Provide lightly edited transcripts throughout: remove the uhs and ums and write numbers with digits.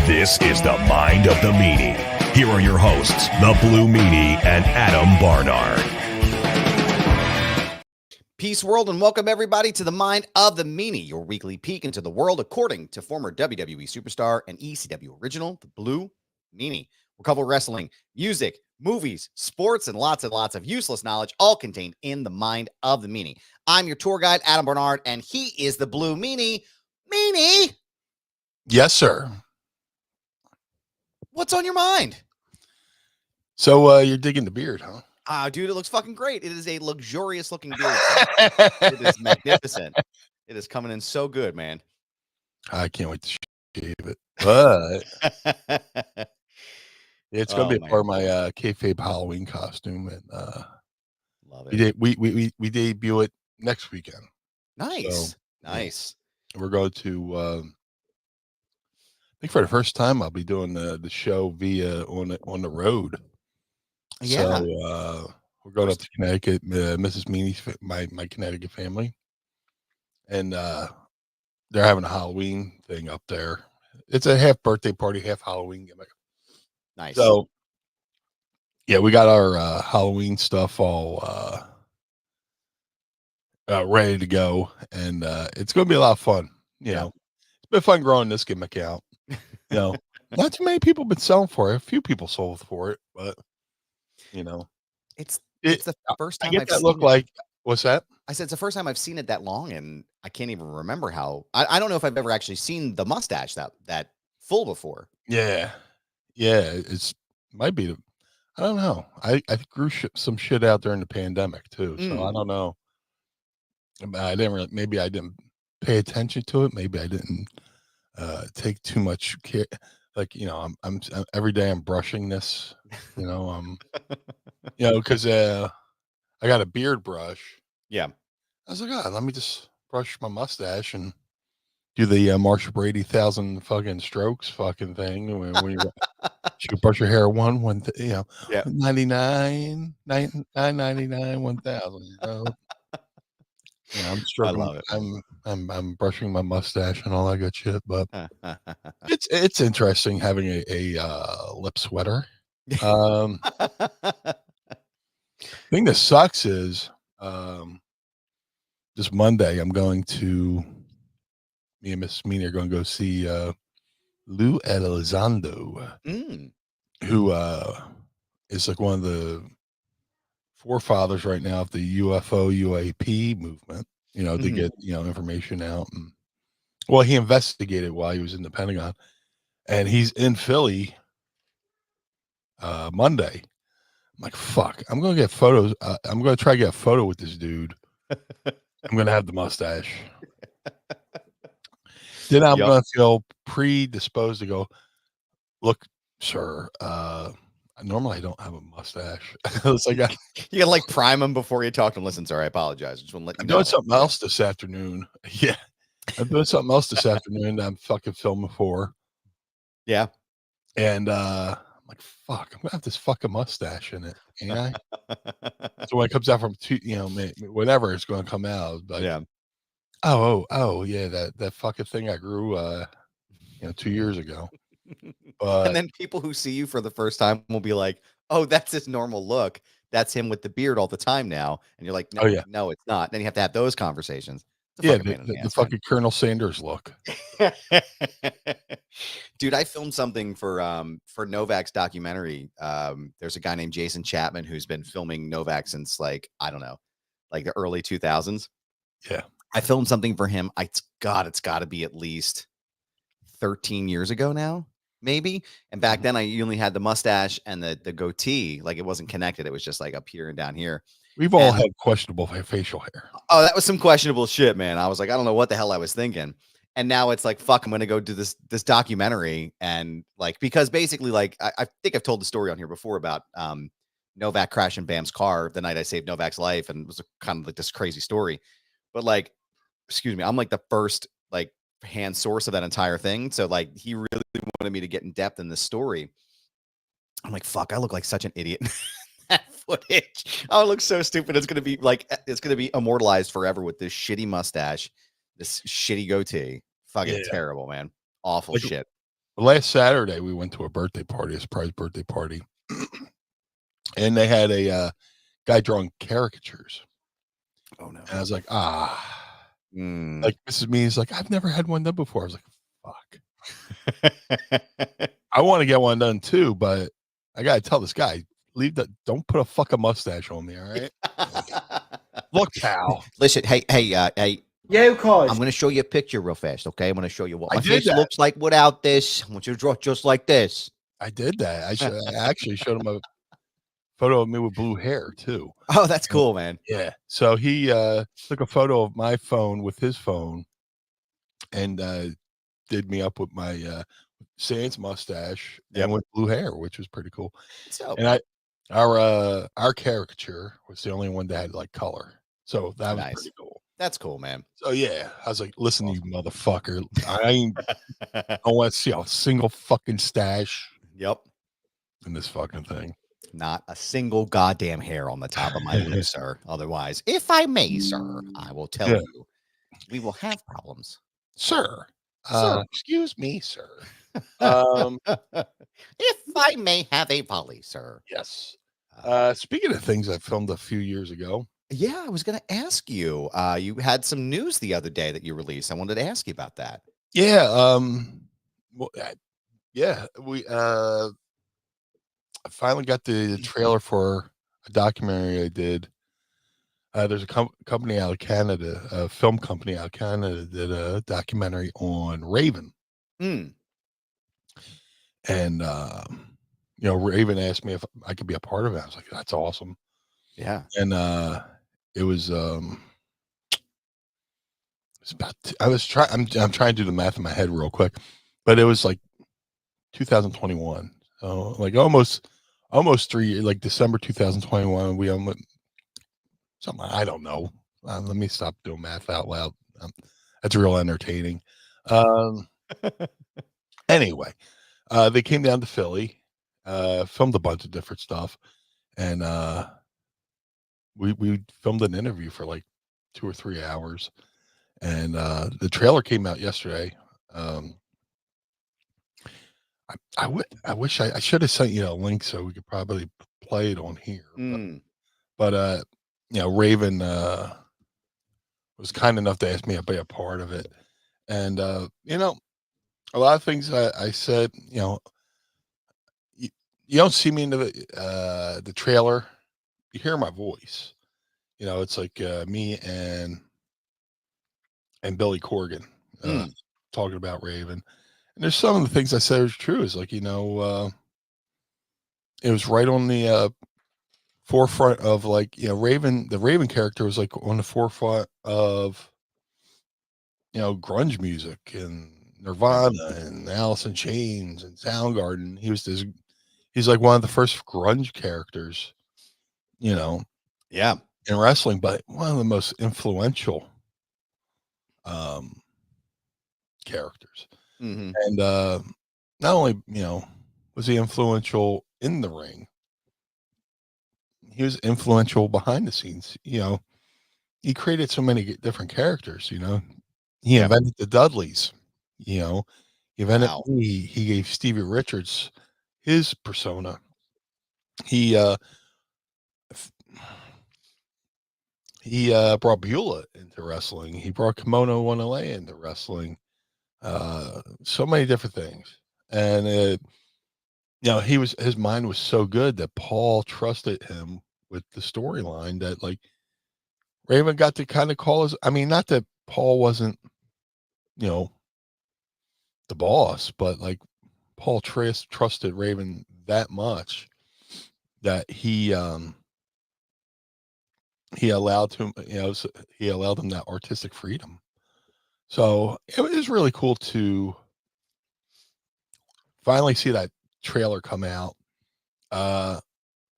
This is the Mind of the Meanie. Here are your hosts, the Blue Meanie and Adam Barnard. Peace, world, and welcome everybody to the Mind of the Meanie, your weekly peek into the world according to former WWE superstar and ECW original, the Blue Meanie. We'll cover wrestling, music, movies, sports, and lots of useless knowledge, all contained in the Mind of the Meanie. I'm your tour guide, Adam Barnard, and he is the Blue Meanie. Meanie! Yes, sir. What's on your mind? So you're digging the beard, huh? Dude, it looks fucking great. It is a luxurious looking beard. It is magnificent. It is coming in so good, man. I can't wait to shave it. But it's gonna be a part of my kayfabe Halloween costume, and love it. We debut it next weekend. Nice, so, nice. Yeah, we're going to. I think for the first time I'll be doing the show via on the road. Yeah. So we're going up to Connecticut, Mrs. Meanie's my Connecticut family, and they're having a Halloween thing up there. It's a half birthday party, half Halloween gimmick. Nice. So yeah, we got our Halloween stuff all ready to go, and it's going to be a lot of fun. You know, it's been fun growing this gimmick out. You know, not too many people been selling for it. A few people sold for it, but you know, it's the first time I've seen it. What's that? I said it's the first time I've seen it that long, and I can't even remember how. I don't know if I've ever actually seen the mustache that full before. Yeah, it's might be. I don't know. I grew some shit out during the pandemic too, so I don't know. I didn't really. Maybe I didn't pay attention to it. Maybe I didn't take too much care. Like, you know, I'm every day I'm brushing this, you know, you know, because I got a beard brush. Yeah. I was like, let me just brush my mustache and do the Marcia Brady 1,000 fucking strokes fucking thing. When you brush your hair one, you know, 99, 999, 1,000. You know? Yeah, I'm stroking. I love it. I'm brushing my mustache and all that good shit, but it's interesting having a lip sweater. Thing that sucks is this Monday me and Miss Meanie are going to go see Lou Elizondo, who is like one of the forefathers right now of the UFO UAP movement, you know, to get, you know, information out. And well, he investigated while he was in the Pentagon, and he's in Philly Monday. I'm like, fuck, I'm gonna get photos. I'm gonna try to get a photo with this dude. I'm gonna have the mustache. Then I'm gonna feel predisposed to go, look, sir, normally I don't have a mustache. It's like you gotta like prime him before you talk to him. Listen, sir, I apologize. I just want to let you know. I'm doing something else this afternoon. Yeah, I'm doing something else this afternoon that I'm fucking filming for. Yeah, and I'm like, fuck, I'm gonna have this fucking mustache in it, ain't I? So when it comes out from you know, whatever it's gonna come out, like, yeah. Oh, yeah, that fucking thing I grew, you know, 2 years ago. And then people who see you for the first time will be like, oh, that's his normal look. That's him with the beard all the time now. And you're like, no, no, it's not. Then you have to have those conversations. Yeah, the fucking Colonel Sanders look. Dude, I filmed something for Novak's documentary. There's a guy named Jason Chapman who's been filming Novak since, like, I don't know, like the early 2000s. Yeah. I filmed something for him. It's got to be at least 13 years ago now, maybe. And back then I only had the mustache and the goatee. Like, it wasn't connected. It was just like up here and down here. We've all had questionable facial hair. Oh, that was some questionable shit, man. I was like, I don't know what the hell I was thinking. And now it's like, fuck, I'm going to go do this documentary. And like, because basically, like, I think I've told the story on here before about Novak crashing Bam's car the night I saved Novak's life. And it was kind of like this crazy story. But like, excuse me, I'm like the first like hand source of that entire thing. So like, he really wanted me to get in depth in this story. I'm like, fuck, I look like such an idiot. That footage. Oh, it looks so stupid. It's gonna be immortalized forever with this shitty mustache, this shitty goatee. Fucking terrible, man. Awful shit. last Saturday we went to a birthday party, a surprise birthday party, and they had a guy drawing caricatures. Oh no! And I was like, like Mrs. Meanie's like, I've never had one done before. I was like, fuck. I want to get one done too, but I gotta tell this guy, don't put a fucking mustache on me, all right? Look, pal. Listen, hey. Yeah, of course. I'm going to show you a picture real fast, okay? I'm going to show you what I my did face that. looks like without this. I want you to draw it just like this. I did that. I actually showed him a photo of me with blue hair too. Oh, that's cool, man. Yeah. So he took a photo of my phone with his phone and did me up with my Sans mustache and with blue hair, which was pretty cool. So, and our caricature was the only one that had like color. So that was pretty cool. That's cool, man. So yeah, I was like, listen, you motherfucker. I don't want to see a single fucking stash. Yep. In this fucking thing. Not a single goddamn hair on the top of my lip, sir. Otherwise, if I may, sir, I will tell you, we will have problems. Sir. Excuse me, sir. If I may have a volley, sir. Yes. Speaking of things I filmed a few years ago. Yeah, I was going to ask you. You had some news the other day that you released. I wanted to ask you about that. Yeah. Well, we I finally got the trailer for a documentary I did. There's a company out of Canada, a film company out of Canada, did a documentary on Raven. And Raven asked me if I could be a part of it. I was like, that's awesome. Yeah. And it was it's about I'm trying to do the math in my head real quick, but it was like 2021. So like almost 3 years, like December 2021. We something, I don't know. Let me stop doing math out loud. That's real entertaining. Anyway, they came down to Philly, filmed a bunch of different stuff, and we filmed an interview for like 2 or 3 hours, and the trailer came out yesterday. I wish I should have sent you a link so we could probably play it on here. But Raven was kind enough to ask me to be a part of it, and a lot of things I said, you don't see me in the trailer. You hear my voice. It's like me and Billy Corgan talking about Raven. And there's some of the things I said is true. Is like, it was right on the forefront of like, Raven. The Raven character was like on the forefront of, grunge music and Nirvana and Alice in Chains and Soundgarden. He's like one of the first grunge characters, in wrestling, but one of the most influential characters. And not only was he influential in the ring, he was influential behind the scenes. He created so many different characters. He invented the Dudleys. He invented he gave Stevie Richards his persona. He brought Beulah into wrestling. He brought Kimono 1LA into wrestling. So many different things. And his mind was so good that Paul trusted him with the storyline that like Raven got to kind of call not that Paul wasn't, the boss, but like Paul trusted Raven that much that he allowed him, he allowed him that artistic freedom. So it was really cool to finally see that trailer come out.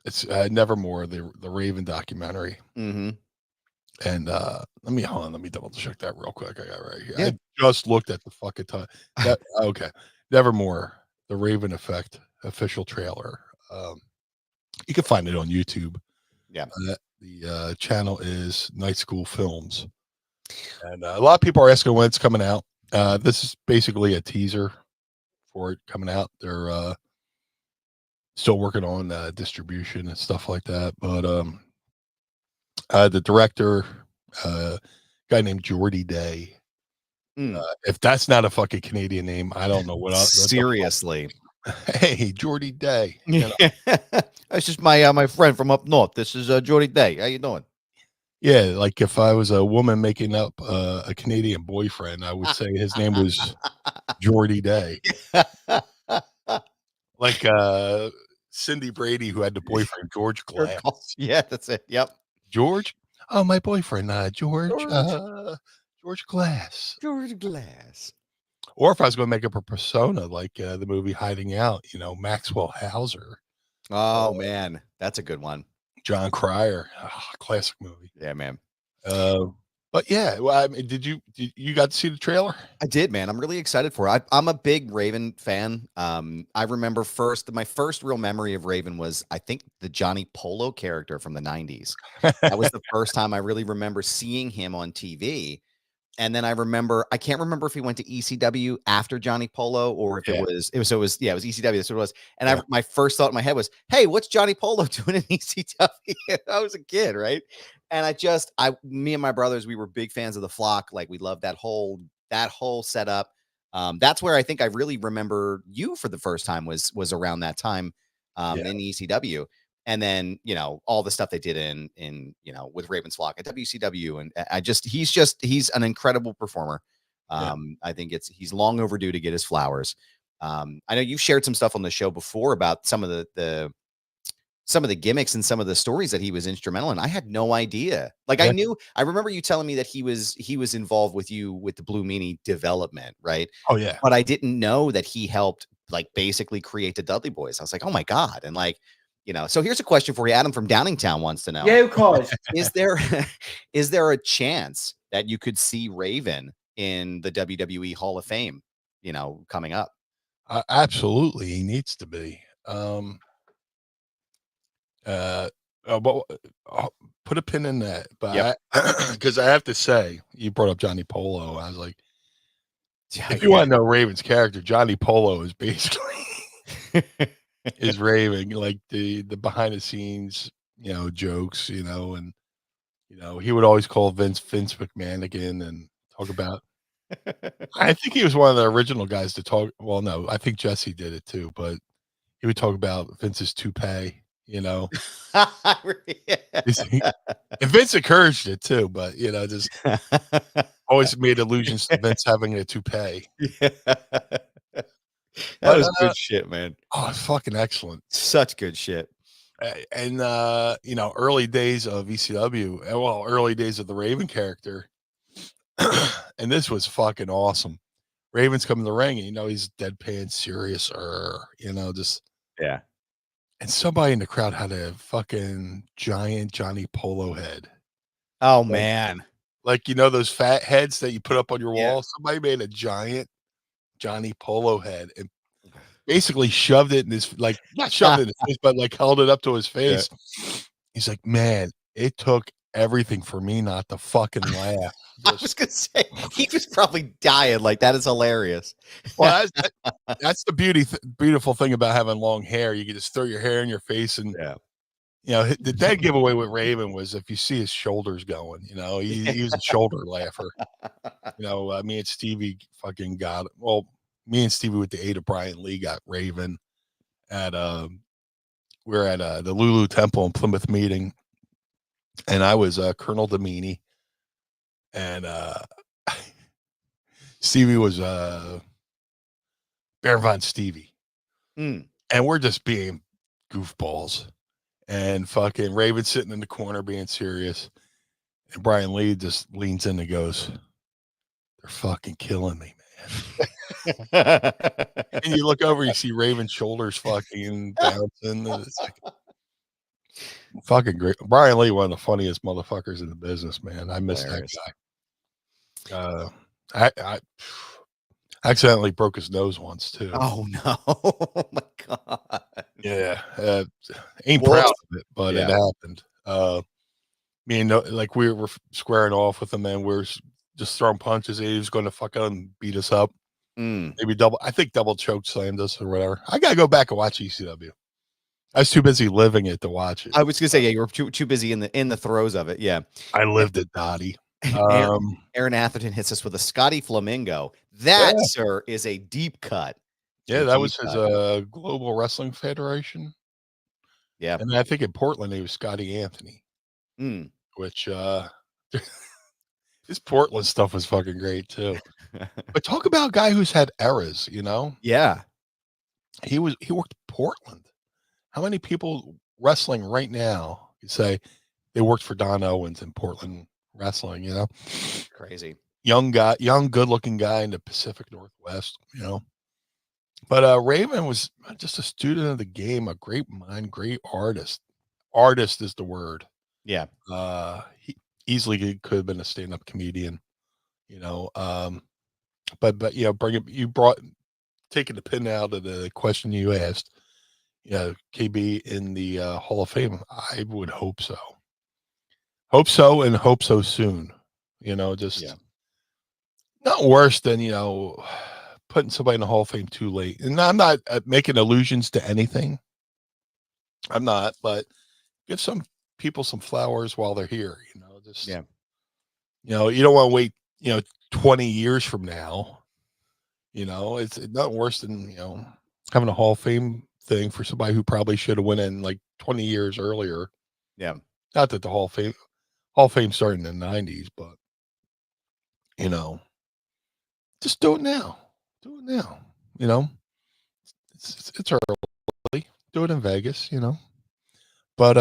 It's Nevermore, the Raven documentary. And let me double check that real quick. I got it right here. I just looked at the fucking time. Okay. Nevermore, the Raven Effect official trailer. You can find it on YouTube. The channel is Night School Films. And a lot of people are asking when it's coming out. This is basically a teaser for it coming out. They're still working on distribution and stuff like that. But the director, guy named Jordy Day. If that's not a fucking Canadian name, I don't know what else. Seriously. Hey, Jordy Day. That's just my friend from up north. This is Jordy Day. How you doing? Yeah, like if I was a woman making up a Canadian boyfriend, I would say his name was Jordy Day. Like Cindy Brady, who had the boyfriend George Glass. Yeah, that's it. Yep. George? Oh, my boyfriend, George Glass. George Glass. Or if I was going to make up a persona like the movie Hiding Out, Maxwell Hauser. Oh, man. That's a good one. John Cryer. Classic movie. Yeah, man. But yeah, well, I mean, did you got to see the trailer? I did, man. I'm really excited for it. I'm a big Raven fan. I remember my first real memory of Raven was, I think, the Johnny Polo character from the 90s. That was the first time I really remember seeing him on TV. And then I can't remember if he went to ECW after Johnny Polo or if it was ECW. That's what it was. And my first thought in my head was, hey, what's Johnny Polo doing in ECW? I was a kid, right? And me and my brothers, we were big fans of the Flock. Like, we loved that whole setup. That's where I think I really remember you for the first time was around that time in ECW. And then, all the stuff they did in with Raven's Flock at WCW. And he's an incredible performer. I think he's long overdue to get his flowers. I know you've shared some stuff on the show before about some of the gimmicks and some of the stories that he was instrumental in. I had no idea. Like, I remember you telling me that he was involved with you with the Blue Meanie development, right? Oh yeah. But I didn't know that he helped like basically create the Dudley Boys. I was like, oh my God. And like, so here's a question for you. Adam from Downingtown wants to know. Yeah, of course. Is there a chance that you could see Raven in the WWE Hall of Fame, coming up? Absolutely. He needs to be. But put a pin in that. But because I have to say, you brought up Johnny Polo. I was like, if you want to know Raven's character, Johnny Polo is basically is Raven, like the behind the scenes, jokes, and he would always call Vince McMahon again and talk about. I think he was one of the original guys to talk. Well, no, I think Jesse did it too, but he would talk about Vince's toupee. And Vince encouraged it too, but just always made allusions to Vince having a toupee. That was good shit, man. Oh, fucking excellent. Such good shit. And early days of ECW, early days of the Raven character. And this was fucking awesome. Raven's coming to the ring, and he's deadpan serious, yeah. And somebody in the crowd had a fucking giant Johnny Polo head. Oh man. Like those fat heads that you put up on your wall? Somebody made a giant Johnny Polo head and basically shoved it in his, like, not shoved it in his face, but like held it up to his face. Yeah. He's like, man, it took everything for me not to fucking laugh. I was gonna say, he was probably dying. Like, that is hilarious. Well, that's the beautiful thing about having long hair. You can just throw your hair in your face, and the dead giveaway with Raven was if you see his shoulders going. He was a shoulder laugher. Me and Stevie fucking got it. Well, me and Stevie with the aid of Brian Lee got Raven at we were at the Lulu Temple in Plymouth meeting, and I was Colonel Meanie, and Stevie was Baron Von Stevie, and we're just being goofballs, and fucking Raven sitting in the corner being serious, and Brian Lee just leans in and goes, "They're fucking killing me, man." And you look over, you see Raven's shoulders fucking bouncing. And it's like, fucking great. Brian Lee, one of the funniest motherfuckers in the business, man. I miss that guy. I accidentally broke his nose once too. Oh no! Oh my god! Yeah, ain't proud of it, but it happened. Me and like we were squaring off with him, and we are just throwing punches. He was going to fucking beat us up. Maybe I think double choke slammed us or whatever. I gotta go back and watch ECW. I was too busy living it to watch it. I was gonna say, yeah, you were too busy in the throes of it. Yeah, I lived it, Dottie. Aaron Atherton hits us with a Scotty Flamingo. That, sir, is a deep cut. Yeah, that was his Global Wrestling Federation. Yeah, and I think in Portland he was Scotty Anthony, which his Portland stuff was fucking great too. But talk about a guy who's had eras, you know? Yeah, he worked Portland. How many people wrestling right now you say they worked for Don Owens in Portland wrestling, you know? Crazy. Young guy, good looking guy in the Pacific Northwest, you know. But Raven was just a student of the game, a great mind, great artist. Artist is the word. Yeah. He easily could have been a stand-up comedian, you know. But you know, taking the pin out of the question you asked. Yeah, KB in the Hall of Fame. I would hope so. Hope so, and hope so soon. You know, just not worse than, you know, putting somebody in the Hall of Fame too late. And I'm not making allusions to anything. I'm not, but give some people some flowers while they're here. You know, just you know, you don't want to wait, you know, 20 years from now. You know, it's not worse than, you know, having a Hall of Fame thing for somebody who probably should have went in like 20 years earlier. Yeah. Not that the Hall of Fame started in the 90s, but you know, just do it now. Do it now. You know, it's early. Do it in Vegas, you know. But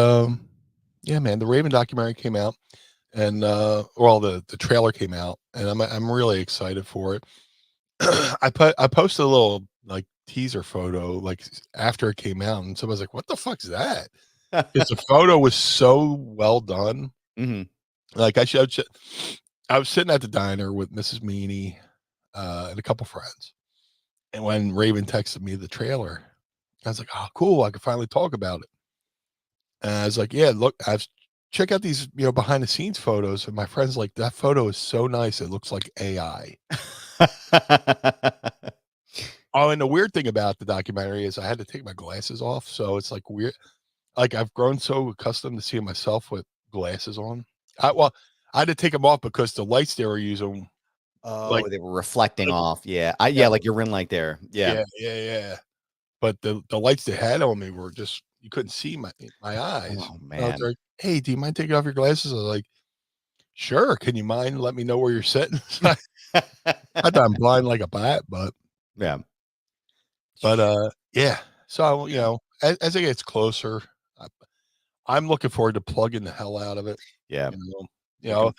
yeah, man, the Raven documentary came out, and the trailer came out, and I'm really excited for it. I posted a little like teaser photo like after it came out, and somebody's like, "What the fuck's that?" Because the photo was so well done. Like I was sitting at the diner with Mrs. Meanie and a couple friends, and when Raven texted me the trailer, I was like, "Oh, cool! I can finally talk about it." And I was like, "Yeah, look, check out these, you know, behind the scenes photos." And my friend's like, "That photo is so nice; it looks like AI." Oh, and the weird thing about the documentary is I had to take my glasses off, so it's like weird. Like I've grown so accustomed to seeing myself with glasses on. I had to take them off because the lights they were using, like they were reflecting off. Yeah, like your ring light there. Yeah. But the lights they had on me were just, you couldn't see my eyes. Oh man. Like, hey, do you mind taking off your glasses? I was like, sure. Can you mind? Let me know where you're sitting. I thought I'm blind like a bat, but yeah. Yeah. So, you know, as it gets closer, I'm looking forward to plugging the hell out of it. Yeah. You know,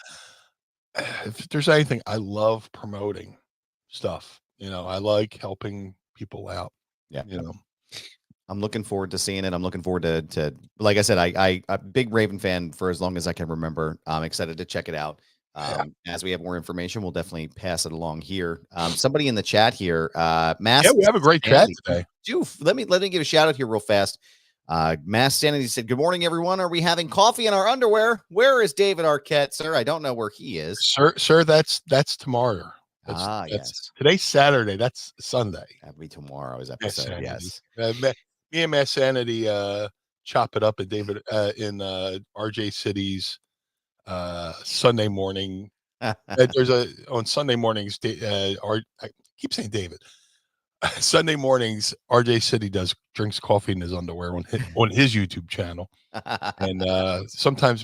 if there's anything, I love promoting stuff. You know, I like helping people out. Yeah. You know, I'm looking forward to seeing it. I'm looking forward to like I said, I'm a big Raven fan for as long as I can remember. I'm excited to check it out. As we have more information, we'll definitely pass it along here. Somebody in the chat here, Mass. Yeah, we have a great chat today. Let me give a shout out here real fast. Mass Sanity said, "Good morning, everyone. Are we having coffee in our underwear? Where is David Arquette, sir? I don't know where he is, sir. That's tomorrow. Yes. Today's Saturday. That's Sunday. That'll be tomorrow's episode. Yes. Me and Mass Sanity chop it up at David in RJ City's Sunday morning. There's on Sunday mornings. I keep saying David. Sunday mornings, RJ City drinks coffee in his underwear on his YouTube channel, and sometimes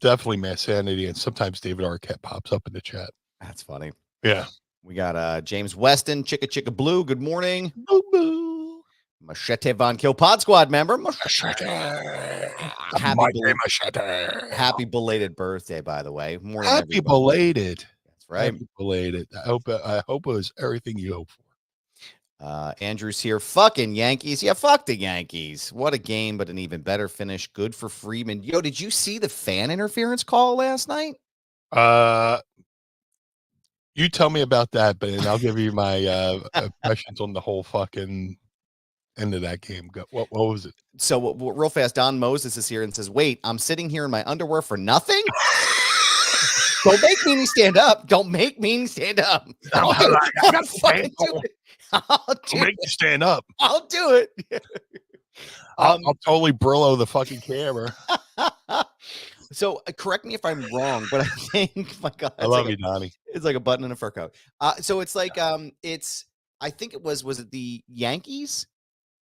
definitely Mass Sanity, and sometimes David Arquette pops up in the chat. That's funny. Yeah, we got James Weston, Chicka Blue. Good morning. Boo. Machete Von Kill Pod Squad member. Machete. Happy belated birthday, by the way. Morning, happy everybody. Belated. That's right. Happy belated. I hope it was everything you hope for. Andrew's here. Fucking Yankees. Yeah, fuck the Yankees. What a game, but an even better finish. Good for Freeman. Yo, did you see the fan interference call last night? You tell me about that, but I'll give you my impressions on the whole fucking end of that game. What was it? So real fast, Don Moses is here and says, "Wait, I'm sitting here in my underwear for nothing." Don't make Meanie stand up. Don't make Meanie stand up. I gotta fucking do it. I'll make you stand up. I'll do it. I'll totally Brillo the fucking camera. So correct me if I'm wrong, but I think my God, I love you, Donnie. It's like a button in a fur coat. So it's like it's I think it was it the Yankees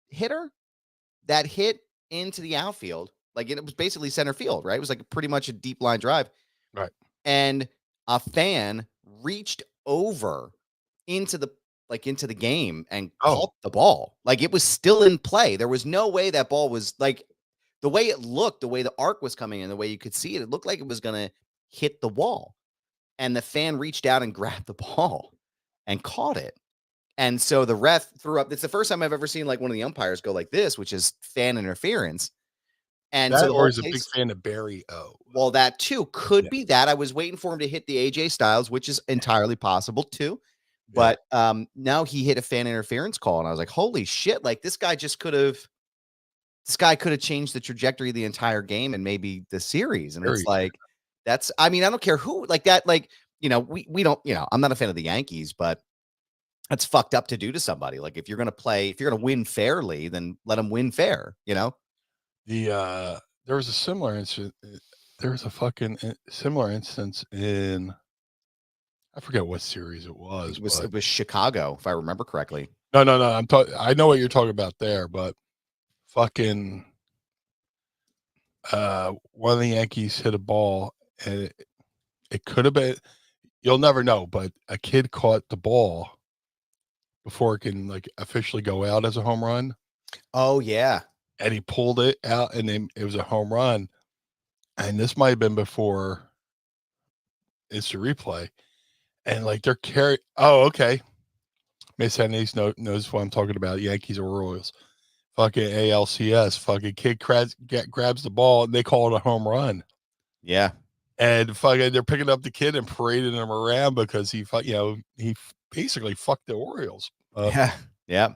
hitter that hit into the outfield? Like it was basically center field, right? It was like pretty much a deep line drive. Right. And a fan reached over into the game and caught the ball. Like it was still in play. There was no way that ball was like the way it looked, the way the arc was coming in, the way you could see it, it looked like it was going to hit the wall. And the fan reached out and grabbed the ball and caught it. And so the ref threw up. It's the first time I've ever seen like one of the umpires go like this, which is fan interference. And that, so or is a big fan of Barry O. Well, that too could be that. I was waiting for him to hit the AJ Styles, which is entirely possible too. But now he hit a fan interference call, and I was like, holy shit, like this guy could have changed the trajectory of the entire game and maybe the series. And it's like, I don't care who like that, like, we don't, I'm not a fan of the Yankees, but that's fucked up to do to somebody. Like if you're going to win fairly, then let them win fair, there was a similar incident. There was a fucking similar instance in, I forget what series it was. It was Chicago, if I remember correctly. No. I know what you're talking about there, but fucking one of the Yankees hit a ball, and it could have been. You'll never know, but a kid caught the ball before it can like officially go out as a home run. Oh yeah. And he pulled it out, and then it was a home run. And this might have been before instant replay. And like they're carrying. Oh, okay. Miss Henry's knows what I'm talking about. Yankees or Royals. Fucking ALCS. Fucking kid grabs the ball, and they call it a home run. Yeah. And fucking they're picking up the kid and parading him around because he basically fucked the Orioles. Yeah.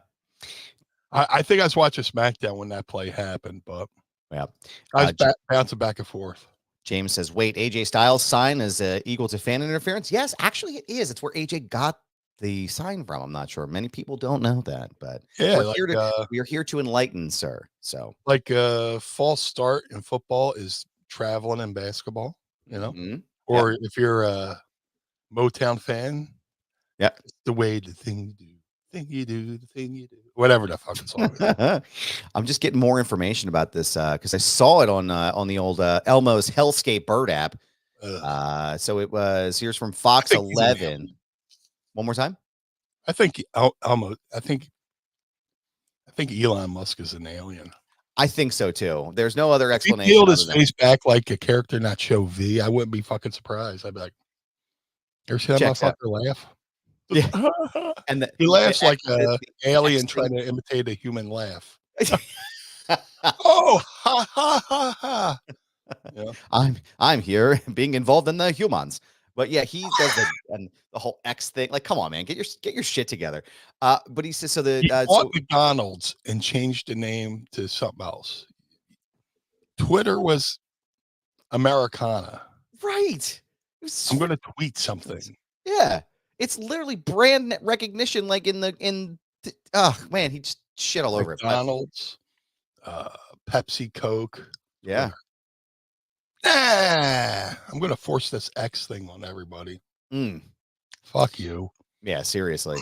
I think I was watching SmackDown when that play happened, but yeah, I was bouncing back and forth. James says, wait, AJ Styles' sign is equal to fan interference? Yes, actually it is. It's where AJ got the sign from. I'm not sure. Many people don't know that, but we're here to enlighten, sir. So like false start in football is traveling in basketball, or if you're a Motown fan, it's the way the thing you do, whatever the fucking song is. I'm just getting more information about this because I saw it on the old Elmo's Hellscape Bird app. So it was, here's from Fox 11. One more time. I think Elmo. I think Elon Musk is an alien. I think so too. There's no other explanation. If he peeled his face back like a character not show V, I wouldn't be fucking surprised. I'd be like, ever see that motherfucker laugh? Yeah. And he laughs like an alien trying to imitate a human laugh. Oh, ha ha ha ha. Yeah. I'm here being involved in the humans. But yeah, he does the whole X thing. Like, come on, man, get your shit together. But he says he bought McDonald's and changed the name to something else. Twitter was Americana. Right. I'm going to tweet something. Yeah. It's literally brand recognition, like oh man, he just shit all over McDonald's, Pepsi, Coke. Yeah. I'm gonna force this X thing on everybody. Fuck you. Yeah, seriously.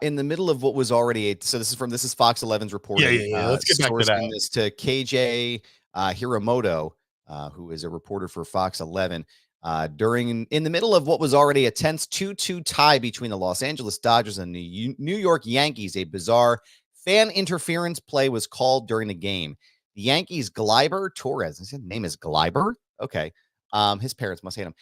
In the middle of what was already this is Fox 11's reporting. Yeah. Let's get back to that. This to KJ Hiramoto, who is a reporter for Fox 11. In the middle of what was already a tense 2-2 tie between the Los Angeles Dodgers and the New York Yankees, a bizarre fan interference play was called during the game. The Yankees' Gleyber Torres, his name is Gleyber? Okay. His parents must hate him.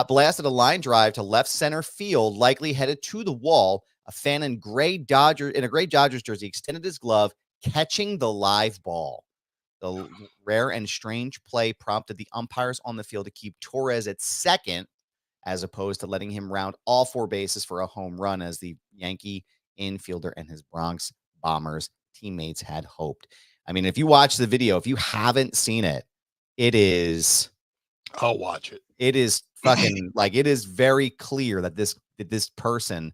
Blasted a line drive to left center field, likely headed to the wall. A fan in a gray Dodgers jersey extended his glove, catching the live ball. The rare and strange play prompted the umpires on the field to keep Torres at second, as opposed to letting him round all four bases for a home run, as the Yankee infielder and his Bronx Bombers teammates had hoped. I mean, if you watch the video, if you haven't seen it, it is. I'll watch it. It is fucking like it is very clear that this person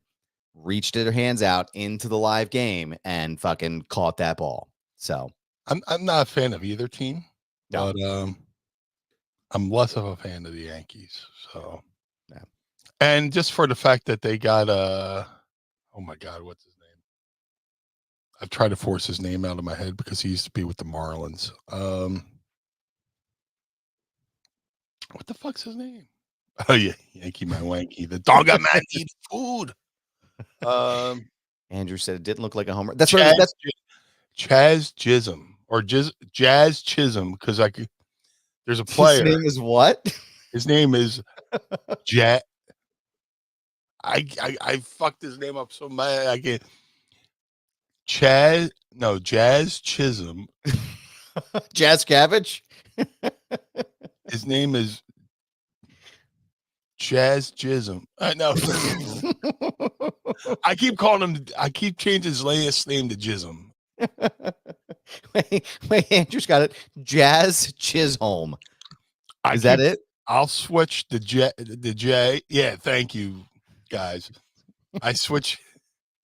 reached their hands out into the live game and fucking caught that ball. So I'm not a fan of either team, no. but I'm less of a fan of the Yankees. So yeah. And just for the fact that they got oh my God, what's his name? I've tried to force his name out of my head because he used to be with the Marlins. What the fuck's his name? Oh yeah, Yankee my wanky. The dog got mad to eat food. Andrew said it didn't look like a homer. That's Chaz, that's Chaz Chisholm or Jazz Chisholm because there's a player. His name is what? His name is Jazz. I fucked his name up so much. I can't. Jazz Chisholm. Jazz Cabbage. His name is Jazz Chisholm. I know. I keep calling him. I keep changing his last name to Chisholm. Wait, Andrew's got it. Jazz Chisholm. Is that it? I'll switch the J. Yeah, thank you, guys. I switch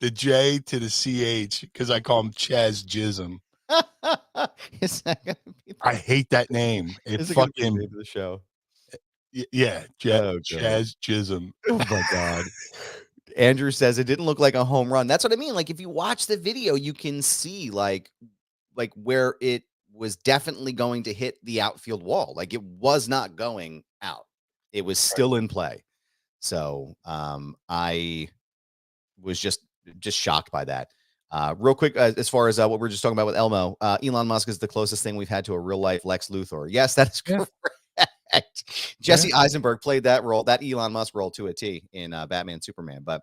the J to the CH because I call him Chaz Chisholm. Is that gonna be I hate that name. It's fucking name of the show. Yeah, Chaz Chisholm. Oh my God. Andrew says it didn't look like a home run. That's what I mean. Like if you watch the video, you can see like where it was definitely going to hit the outfield wall. Like it was not going out. It was still in play. So I was just shocked by that. Real quick, as far as what we we're just talking about with Elmo, Elon Musk is the closest thing we've had to a real life Lex Luthor. Yes, that is correct. Jesse Eisenberg played that role, that Elon Musk role to a T in Batman Superman. But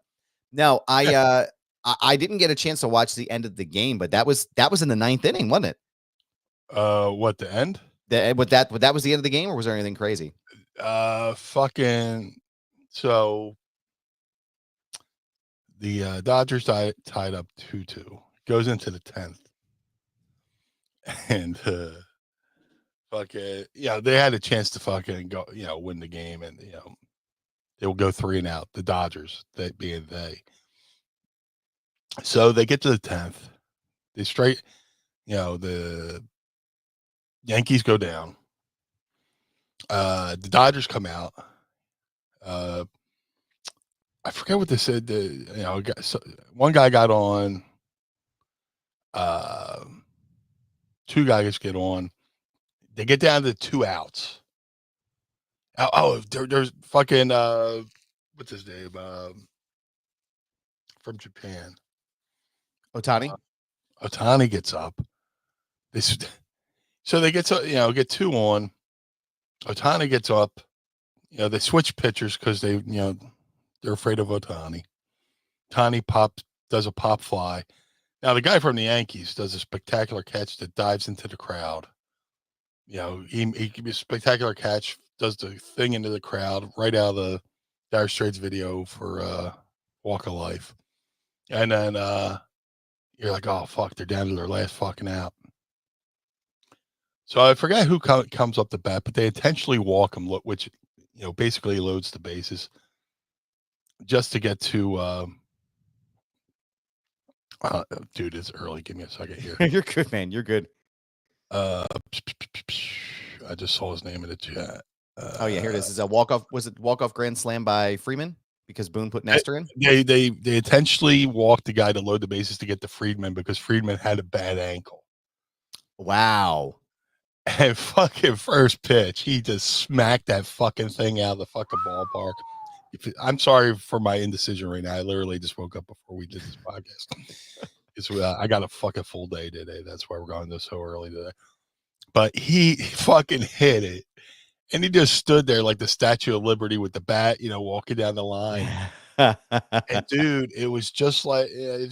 no, I didn't get a chance to watch the end of the game, but that was in the 9th inning, wasn't it? What, the end? That was the end of the game, or was there anything crazy? Fucking so the Dodgers tied up 2-2. Goes into the 10th. And fucking, they had a chance to fucking go, win the game, and they will go 3 and out. The Dodgers, that being they. So they get to the 10th. They straight, the Yankees go down. The Dodgers come out. I forget what they said. One guy got on. 2 guys get on. They get down to 2 outs. There's fucking what's his name? From Japan. Ohtani. Ohtani gets up. So they get get 2 on. Ohtani gets up. They switch pitchers because they're afraid of Ohtani. Ohtani does a pop fly. Now the guy from the Yankees does a spectacular catch that dives into the crowd. He can be a spectacular catch, does the thing into the crowd right out of the Dire Straits video for Walk of Life. And then you're like, oh fuck, they're down to their last fucking out. So I forgot who comes up the bat, but they intentionally walk him, which basically loads the bases just to get to dude, it's early. Give me a second here. You're good, man. You're good. I just saw his name in the chat. Oh yeah, here it is. Is a walk-off? Was it walk-off grand slam by Freeman because Boone put Nestor in? They intentionally walked the guy to load the bases to get to Friedman because Friedman had a bad ankle. Wow. And fucking first pitch, he just smacked that fucking thing out of the fucking ballpark. I'm sorry for my indecision right now. I literally just woke up before we did this podcast. I got a fucking full day today. That's why we're going this so early today. But he fucking hit it. And he just stood there like the Statue of Liberty with the bat, walking down the line. And dude, it was just like if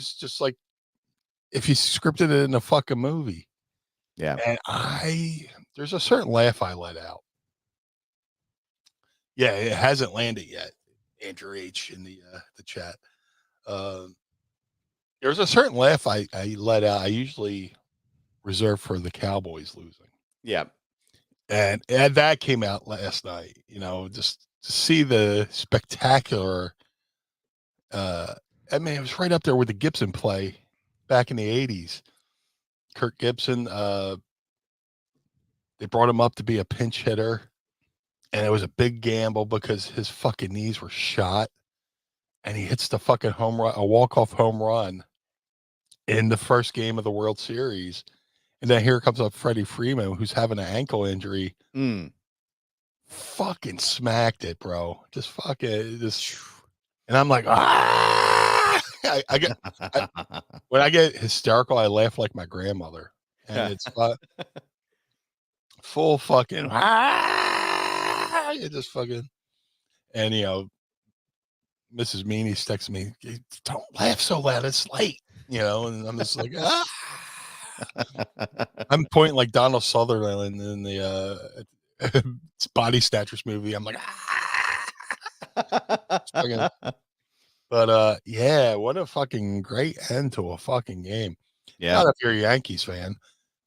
you scripted it in a fucking movie. Yeah. And there's a certain laugh I let out. Yeah, it hasn't landed yet. Andrew H in the chat. There's a certain laugh I let out. I usually reserve for the Cowboys losing. Yeah. And that came out last night, just to see the spectacular. I mean, it was right up there with the Gibson play back in the 80s. Kirk Gibson, they brought him up to be a pinch hitter, and it was a big gamble because his fucking knees were shot, and he hits the fucking home run, a walk-off home run in the first game of the World Series. And then here comes up Freddy Freeman, who's having an ankle injury. Fucking smacked it, bro. Just fucking just. And I'm like, when I get hysterical, I laugh like my grandmother, and it's full fucking. It just fucking, and Mrs. Meanie's texting me, "Don't laugh so loud, it's late," and I'm just like, I'm pointing like Donald Sutherland in the Body Snatchers movie. I'm like, But yeah, what a fucking great end to a fucking game. Yeah. Not if you're a Yankees fan,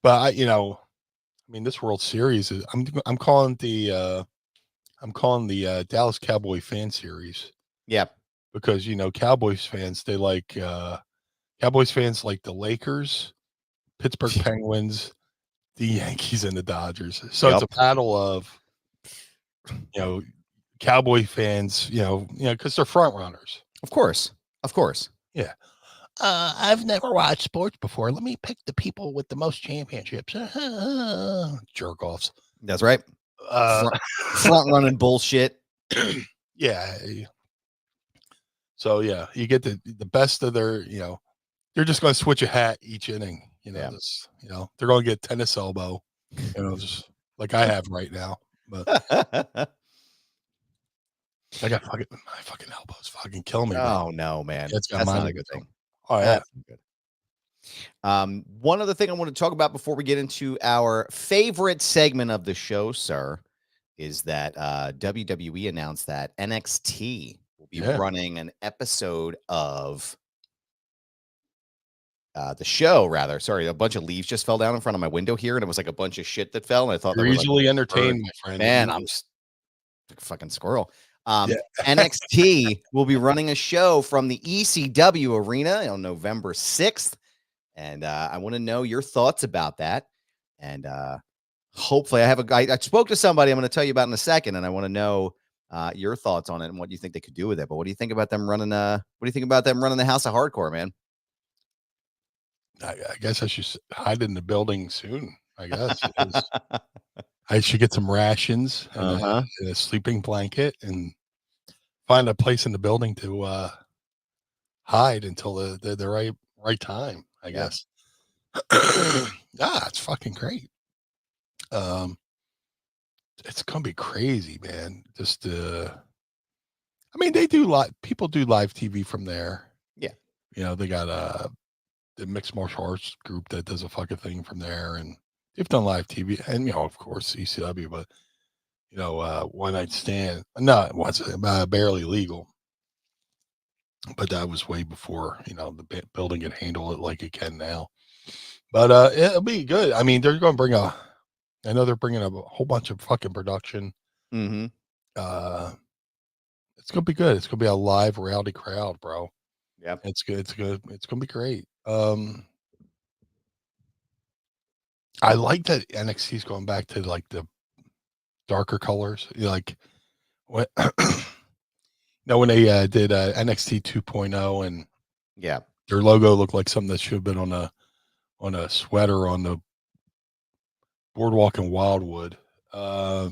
but I mean, this World Series is. I'm calling the Dallas Cowboy fan series. Yeah, because Cowboys fans they like Cowboys fans like the Lakers, Pittsburgh Penguins, the Yankees, and the Dodgers. So it's a battle of Cowboy fans, because they're front runners. Of course. Yeah. I've never watched sports before. Let me pick the people with the most championships. Jerk offs. That's right. Front running bullshit. Yeah. So yeah, you get the best of their. They're just going to switch a hat each inning. They're going to get tennis elbow. Just like I have right now. But my fucking elbows fucking kill me. Oh no, man, that's not a good thing. Oh yeah. Good. One other thing I want to talk about before we get into our favorite segment of the show, sir, is that WWE announced that NXT will be running an episode of the show. Rather, sorry, a bunch of leaves just fell down in front of my window here, and it was like a bunch of shit that fell. And I thought you're easily entertained, my friend. Man, I'm just a fucking squirrel. NXT will be running a show from the ECW Arena on November 6th. And I want to know your thoughts about that. And hopefully I spoke to somebody I'm going to tell you about in a second. And I want to know your thoughts on it and what you think they could do with it. But what do you think about them running the House of Hardcore, man? I guess I should hide in the building soon. I guess I should get some rations and a sleeping blanket and find a place in the building to hide until the right time, I guess. It's fucking great. It's gonna be crazy, man. Just I mean, people do live TV from there. Yeah. They got the mixed martial arts group that does a fucking thing from there, and they've done live TV, and of course ECW, but One Night Stand. No, it wasn't barely legal, but that was way before the building can handle it like it can now. But it'll be good. I mean, they're going to I know they're bringing a whole bunch of fucking production. Mm-hmm. It's gonna be good. It's gonna be a live rowdy crowd, bro. Yeah, it's good. It's good. It's gonna be great. I like that NXT's going back to like the darker colors. Like what when they did NXT 2.0 and their logo looked like something that should have been on a sweater on the boardwalk in Wildwood. I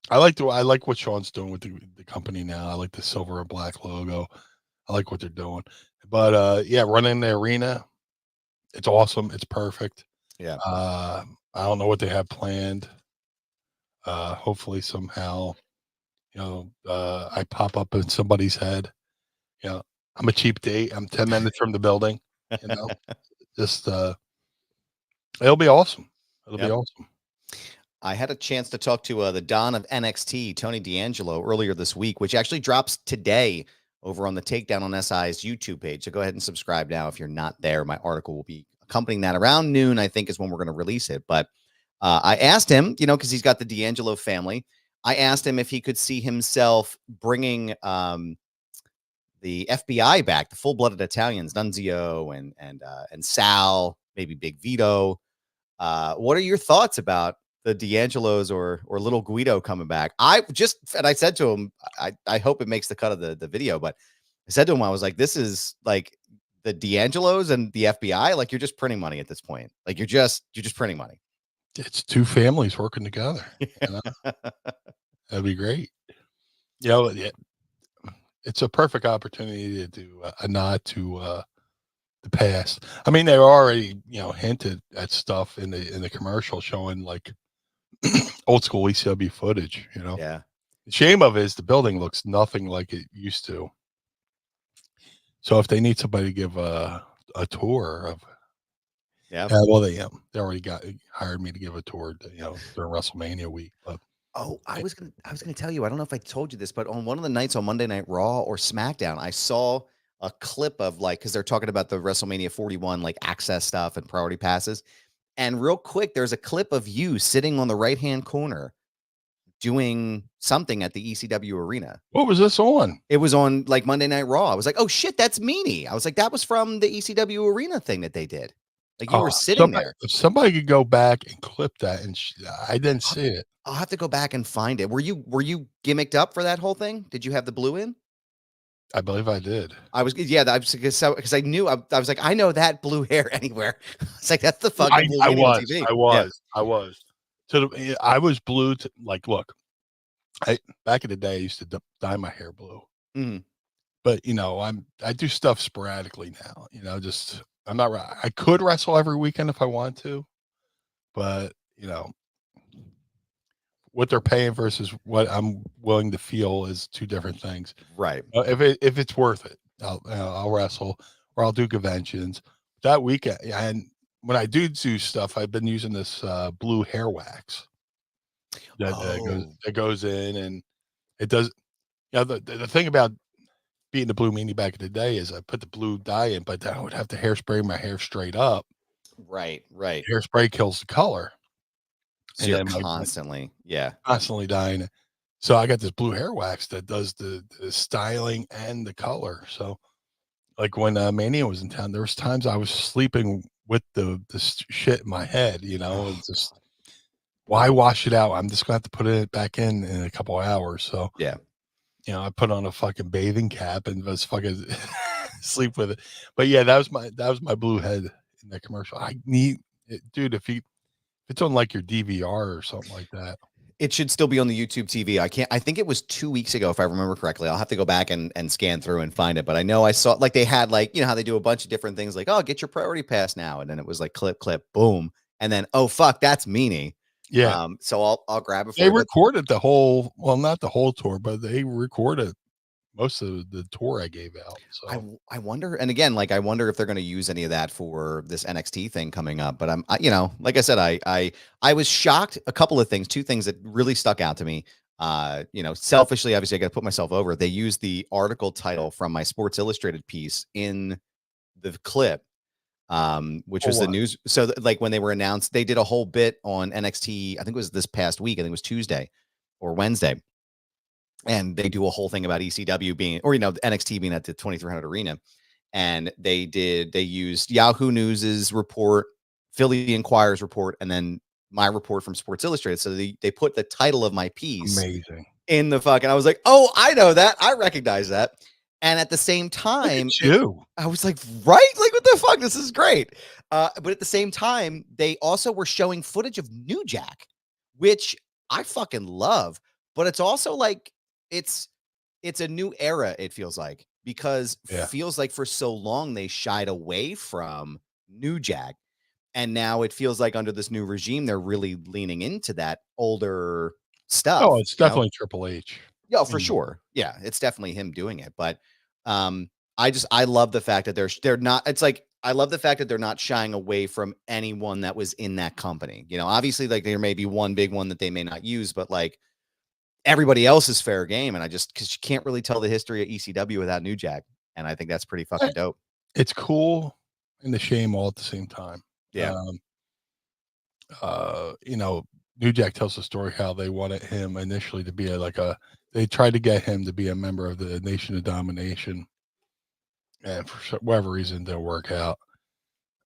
like what Sean's doing with the company now. I like the silver and black logo. I like what they're doing. But running the arena, it's awesome. It's perfect. Yeah. I don't know what they have planned. Hopefully somehow, I pop up in somebody's head. I'm a cheap date. I'm 10 minutes from the building. Just it'll be awesome. It'll be awesome. I had a chance to talk to the Don of NXT, Tony DAngelo, earlier this week, which actually drops today over on the Takedown on SI's YouTube page. So go ahead and subscribe now if you're not there. My article will be accompanying that around noon, I think, is when we're going to release it. But I asked him, because he's got the DAngelo family. I asked him if he could see himself bringing the FBI back, the full-blooded Italians, Nunzio and Sal, maybe Big Vito. What are your thoughts about the DAngelos or little Guido coming back? I said to him, I hope it makes the cut of the video, but I said to him, I was like, this is like the DAngelos and the FBI. Like, you're just printing money at this point. Like, you're just printing money. It's two families working together. That'd be great. Yeah, it's a perfect opportunity to do a nod to the past. I mean, they already hinted at stuff in the commercial showing like old school ECW footage. Yeah. The shame of it is the building looks nothing like it used to. So if they need somebody to give a tour of, well, they already hired me to give a tour, during WrestleMania week. But I was gonna tell you, I don't know if I told you this, but on one of the nights on Monday Night Raw or SmackDown, I saw a clip of because they're talking about the WrestleMania 41 access stuff and priority passes, and real quick, there's a clip of you sitting on the right hand corner doing something at the ECW Arena. What was this on? It was on Monday Night Raw. I was like, oh shit, that's Meanie. I was like, that was from the ECW Arena thing that they did. Like, you were sitting there. If somebody could go back and clip that, and I didn't see it. I'll have to go back and find it. Were you gimmicked up for that whole thing? Did you have the blue in? I believe I did. Because I knew I was like, I know that blue hair anywhere. It's like, that's the fucking blue I TV. I was. So I was blue to look. Back in the day I used to dye my hair blue. Mm-hmm. But I do stuff sporadically now. Just I'm not. I could wrestle every weekend if I want to, but what they're paying versus what I'm willing to feel is two different things. Right. If it's worth it, I'll wrestle or I'll do conventions that weekend. And when I do stuff, I've been using this blue hair wax that goes in, and it does. The thing about being the Blue Meanie back in the day is I put the blue dye in, but then I would have to hairspray my hair straight up. Right. Hairspray kills the color. So you're constantly dyeing it. So I got this blue hair wax that does the styling and the color. So when Mania was in town, there was times I was sleeping with the shit in my head, it's just, why wash it out? I'm just gonna have to put it back in a couple of hours. So I put on a fucking bathing cap and was fucking sleep with it. But yeah, that was my blue head in that commercial. I need it, dude. If it's on your DVR or something like that, it should still be on the YouTube TV. I think it was 2 weeks ago, if I remember correctly. I'll have to go back and scan through and find it. But I know I saw they had how they do a bunch of different things get your priority pass now. And then it was clip, boom. And then, oh, fuck, that's Meanie. Yeah. So I'll grab it. They recorded the whole, well, not the whole tour, but they recorded most of the tour I gave out. So I wonder, and again, I wonder if they're going to use any of that for this NXT thing coming up. But like I said, I was shocked. A couple of things, two things that really stuck out to me. Selfishly, obviously, I got to put myself over. They used the article title from my Sports Illustrated piece in the clip, which was the news. So when they were announced, they did a whole bit on NXT. I think it was this past week. I think it was Tuesday or Wednesday. And they do a whole thing about ECW being, or, NXT being at the 2300 Arena. And they used Yahoo News's report, Philly Inquirer's report, and then my report from Sports Illustrated. So they put the title of my piece in the fucking, I was like, oh, I know that. I recognize that. And at the same time, I was like, right? What the fuck? This is great. But at the same time, they also were showing footage of New Jack, which I fucking love. But it's also it's a new era, it feels like, because it feels like for so long they shied away from New Jack. And now it feels like under this new regime, they're really leaning into that older stuff. Oh, it's definitely Triple H. Yeah, for sure. Yeah, it's definitely him doing it. But I love the fact that they're not, I love the fact that they're not shying away from anyone that was in that company. Obviously there may be one big one that they may not use, but everybody else is fair game. And because you can't really tell the history of ECW without New Jack. And I think that's pretty fucking dope. It's cool and the shame all at the same time. Yeah. New Jack tells the story how they wanted him initially to be they tried to get him to be a member of the Nation of Domination, and for whatever reason, didn't work out.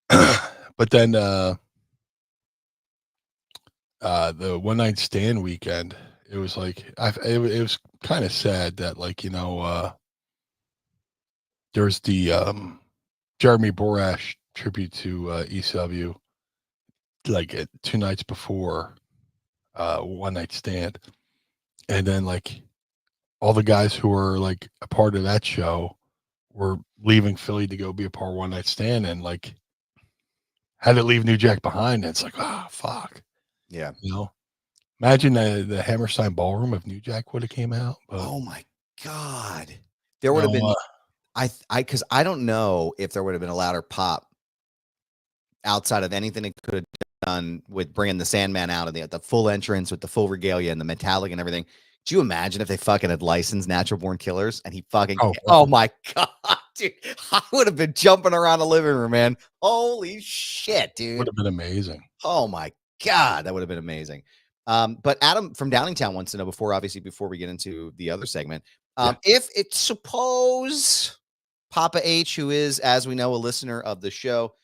But then the one night stand weekend, it was like it was kind of sad that there's the Jeremy Borash tribute to ECW like 2 nights before one night stand, and then like all the guys who were like a part of that show were leaving Philly to go be a part of one night stand, and like had to leave New Jack behind. And it's like, fuck. Yeah. Imagine the Hammerstein Ballroom if New Jack would have came out. But, oh my God. There would have been, because I don't know if there would have been a louder pop outside of anything it could have done with bringing the Sandman out of the full entrance with the full regalia and the metallic and everything. Do you imagine if they fucking had licensed Natural Born Killers and he fucking, oh my God, dude, I would have been jumping around the living room, man. Holy shit, dude. Would have been amazing. Oh my God, that would have been amazing. But Adam from Downingtown wants to know before we get into the other segment, if it's suppose Papa H, who is, as we know, a listener of the show,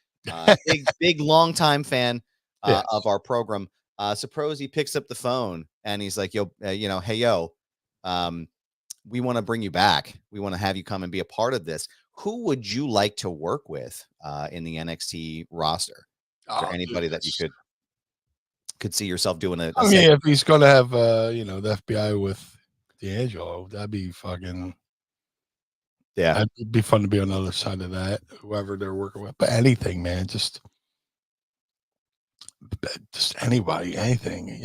big longtime fan of our program, suppose he picks up the phone and he's like, yo, hey, yo, we want to bring you back. We want to have you come and be a part of this. Who would you like to work with in the NXT roster? Is there anybody that you could see yourself doing it? I mean, if he's going to have, the FBI with DAngelo, that'd be fucking, it'd be fun to be on the other side of that, whoever they're working with. But anything, man, just anybody, anything,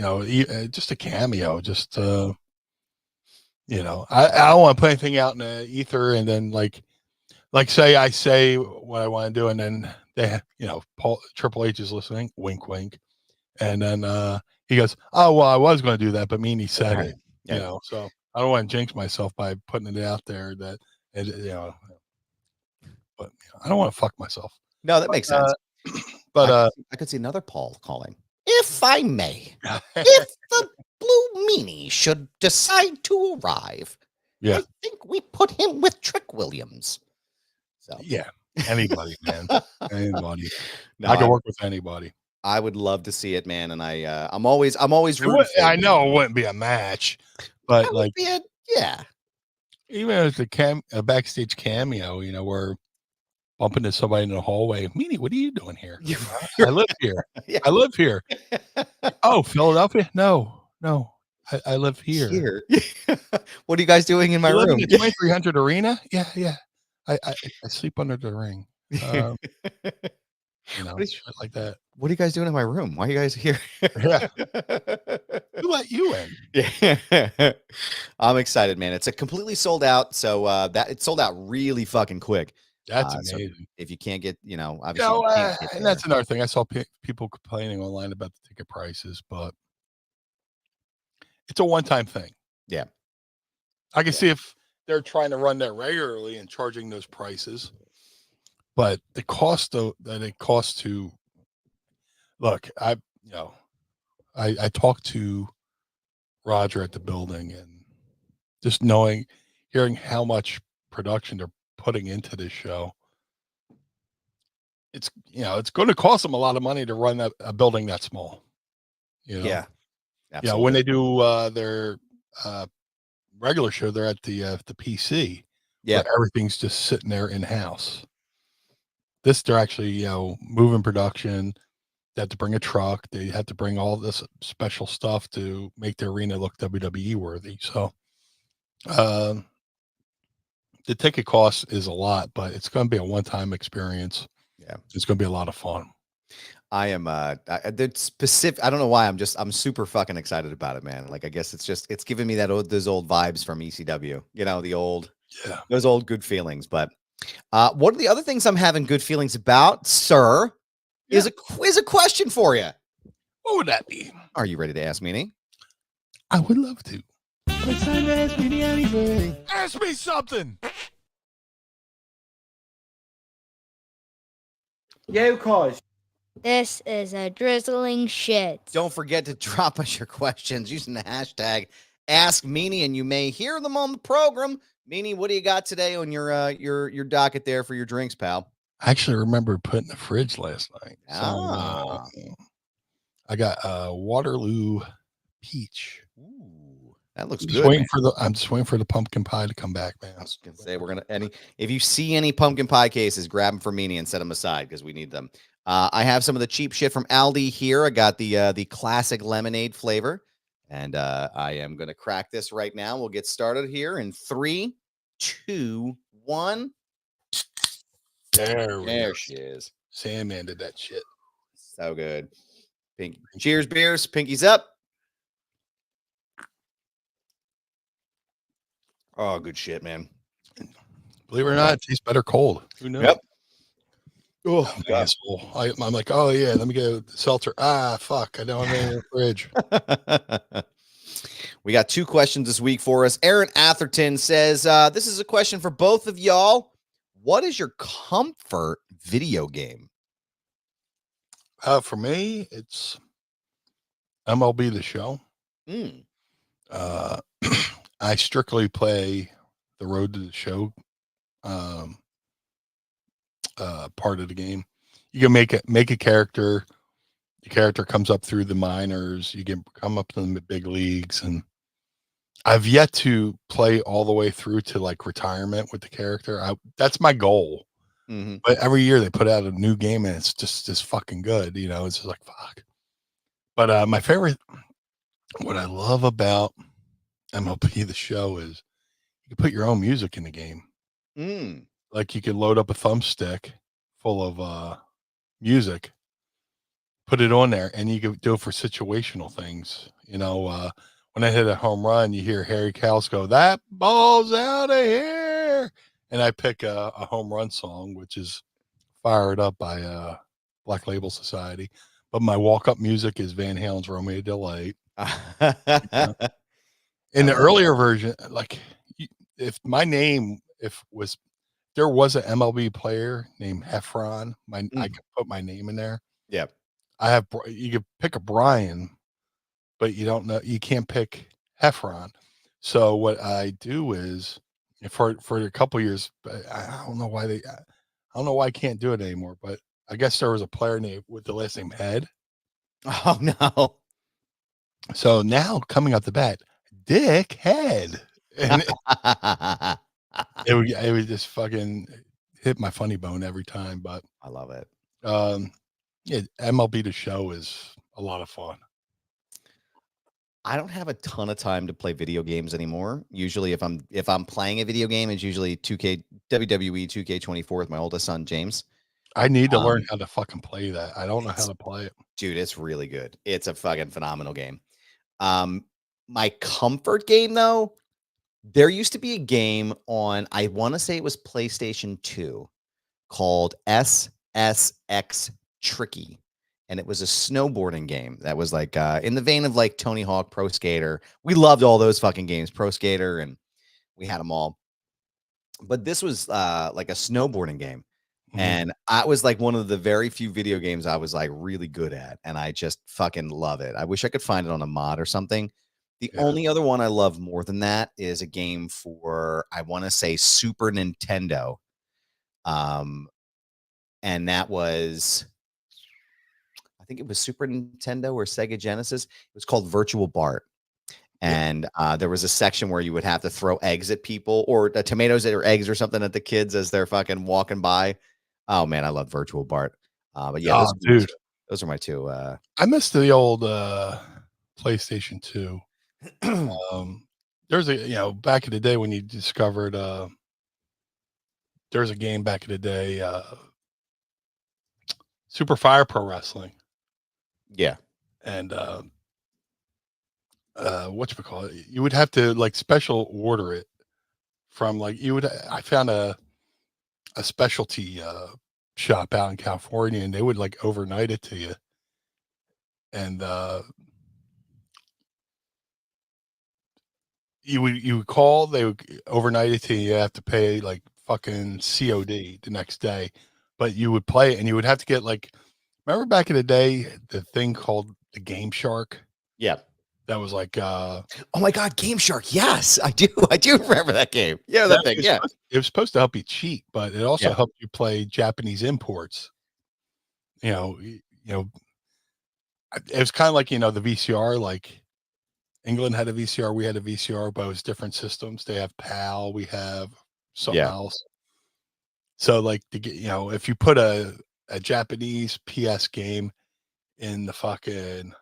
just a cameo, just, I don't want to put anything out in the ether and then like say I say what I want to do and then they, Triple H is listening, wink, wink. And then he goes, oh, well, I was going to do that, but Meanie said it, so I don't want to jinx myself by putting it out there that, but I don't want to fuck myself. No, that makes sense. But I could see another Paul calling. If I may, if the Blue Meanie should decide to arrive, I think we put him with Trick Williams. So anybody, man, anybody. No, I can work with anybody. I would love to see it, man, and I'm always rooting. I know it wouldn't be a match, but that like even as a backstage cameo, where bumping into somebody in the hallway, Meanie, what are you doing here? I live here. I live here. Oh, Philadelphia? No, I live here. What are you guys doing in my room? 2300 Arena? Yeah. I sleep under the ring. Shit like that. What are you guys doing in my room? Why are you guys here? Who let you in? Yeah. I'm excited, man. It's a completely sold out. So that it's sold out really fucking quick. That's amazing. So if you can't get, obviously, and that's another thing. I saw people complaining online about the ticket prices, but it's a one-time thing. Yeah. I can see if they're trying to run that regularly and charging those prices. But the cost that it costs to look, I talked to Roger at the building and just hearing how much production they're putting into this show. It's going to cost them a lot of money to run a building that small. Yeah. Absolutely. When they do their regular show, they're at the PC. Yeah. Everything's just sitting there in house. This, they're actually, moving production. They have to bring a truck. They have to bring all this special stuff to make the arena look WWE worthy. So, the ticket cost is a lot, but it's going to be a one-time experience. Yeah, it's going to be a lot of fun. I am. The specific. I don't know why. I'm super fucking excited about it, man. Like, I guess it's giving me those old vibes from ECW. Those old good feelings, but. One of the other things I'm having good feelings about, sir, is a question for you. What would that be? Are you ready to ask Meanie? I would love to. It's time to ask Meanie anything. Ask me something. Yeah, of course. This is a drizzling shit. Don't forget to drop us your questions using the hashtag AskMeanie, and you may hear them on the program. Meanie, what do you got today on your docket there for your drinks, pal? I actually remember putting the fridge last night. Ah. So, I got Waterloo peach. Ooh, that looks I'm good. just waiting for the pumpkin pie to come back, man. I was gonna say if you see any pumpkin pie cases, grab them for Meanie and set them aside because we need them. I have some of the cheap shit from Aldi here. I got the classic lemonade flavor, and I am gonna crack this right now. We'll get started here in 3, 2, 1. There she is. Sandman did that shit. So good. Cheers, beers. Pinkies up. Oh, good shit, man. Believe it or not, it tastes better cold. Who knows? Yep. Oh, asshole. I'm like, oh yeah, let me get a seltzer. Ah, fuck. I don't have any in the fridge. We got 2 questions this week for us. Aaron Atherton says, this is a question for both of y'all. What is your comfort video game? For me, it's MLB The Show. I strictly play the Road to the Show part of the game. You can make a character. The character comes up through the minors. You can come up to the big leagues, and I've yet to play all the way through to like retirement with the character. That's my goal. Mm-hmm. But every year they put out a new game, and it's just fucking good. You know, it's just like fuck. But my favorite, what I love about MLB The Show is you can put your own music in the game. Like you can load up a thumbstick full of music, put it on there, and you can do it for situational things. You know, when I hit a home run, you hear Harry Cowles go, "That ball's out of here," and I pick a home run song, which is Fired Up by Black Label Society. But my walk-up music is Van Halen's Romeo Delight. In the earlier version, like if there was an MLB player named Heffron, I could put my name in there. Yeah. You could pick a Brian, but you can't pick Heffron. So what I do is for a couple years, I don't know why I can't do it anymore, but I guess there was a player named with the last name Head. Oh no. So now coming up the bat, Dick Head. And it would just fucking hit my funny bone every time, but I love it. Yeah, MLB The Show is a lot of fun. I don't have a ton of time to play video games anymore. Usually if I'm playing a video game, it's usually WWE 2K24 with my oldest son, James. I need to learn how to fucking play that. I don't know how to play it. Dude, it's really good. It's a fucking phenomenal game. My comfort game, though, there used to be a game on, I want to say it was PlayStation 2, called SSX Tricky. And it was a snowboarding game that was like in the vein of like Tony Hawk, Pro Skater. We loved all those fucking games, Pro Skater, and we had them all. But this was like a snowboarding game. And I was like one of the very few video games I was like really good at. And I just fucking love it. I wish I could find it on a mod or something. The only other one I love more than that is a game for, I want to say, Super Nintendo. And that was, I think it was Super Nintendo or Sega Genesis. It was called Virtual Bart. And there was a section where you would have to throw eggs at people, or tomatoes or eggs or something at the kids as they're fucking walking by. Oh man, I love Virtual Bart. But yeah, those are my 2. I missed the old PlayStation 2. There's back in the day when you discovered there's a game back in the day, Super Fire Pro Wrestling. Yeah. And whatchamacallit, you would have to like special order it from I found a specialty shop out in California, and they would like overnight it to you. And you would call, they would overnight it to you. You have to pay like fucking COD the next day, but you would play it, and you would have to get like Remember back in the day, the thing called the Game Shark? Yeah. That was like, oh my God, Game Shark. Yes, I do. I do remember that game. Yeah, that thing. Yeah. It was supposed to help you cheat, but it also Yeah. helped you play Japanese imports. You know, it was kind of like, the VCR, like England had a VCR, we had a VCR, but it was different systems. They have PAL, we have something else. So like to get, if you put a Japanese PS game in the fucking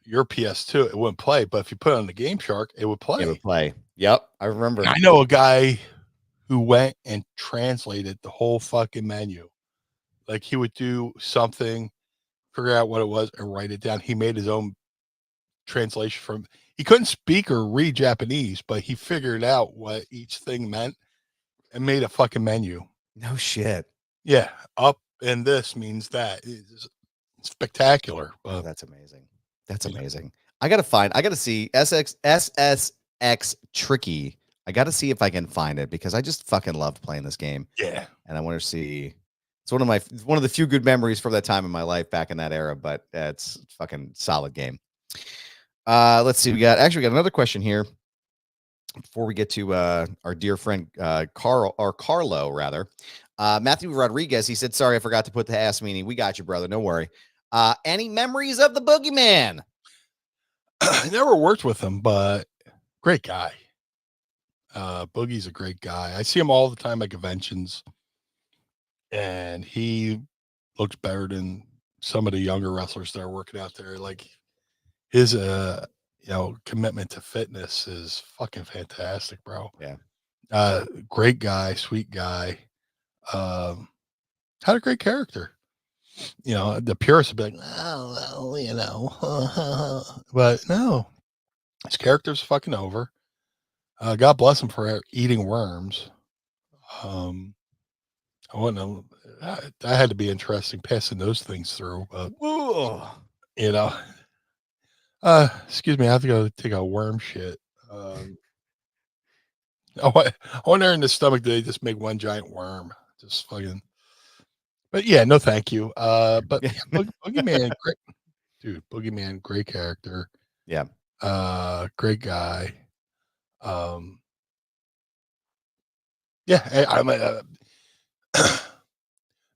your PS2, it wouldn't play. But if you put it on the Game Shark, it would play. It would play. Yep, I remember. And I know a guy who went and translated the whole fucking menu. Like he would do something, figure out what it was, and write it down. He made his own translation from. He couldn't speak or read Japanese, but he figured out what each thing meant and made a fucking menu. No shit. Yeah, up and this means that. It's spectacular. Oh, that's amazing. That's amazing. I gotta see SSX Tricky. I gotta see if I can find it because I just fucking loved playing this game. Yeah. And I want to see. It's one of the few good memories from that time in my life back in that era, but it's a fucking solid game. Let's see. We got another question here before we get to our dear friend Carlo rather. Matthew Rodriguez, he said, sorry, I forgot to put the ass meaning. We got you, brother. No worry. Any memories of the Boogeyman? I never worked with him, but great guy. Boogie's a great guy. I see him all the time at conventions, and he looks better than some of the younger wrestlers that are working out there. Like his commitment to fitness is fucking fantastic, bro. Yeah. Great guy, sweet guy. Had a great character. The purists would be like, oh, well, but no, his character's fucking over. God bless him for eating worms. I wouldn't know. That had to be interesting passing those things through, but excuse me, I have to go take a worm shit. I wonder in the stomach, do they just make one giant worm? Just fucking. But yeah, no, thank you. But Boogeyman, great dude. Boogeyman, great character. Yeah. Great guy. Yeah, I'm.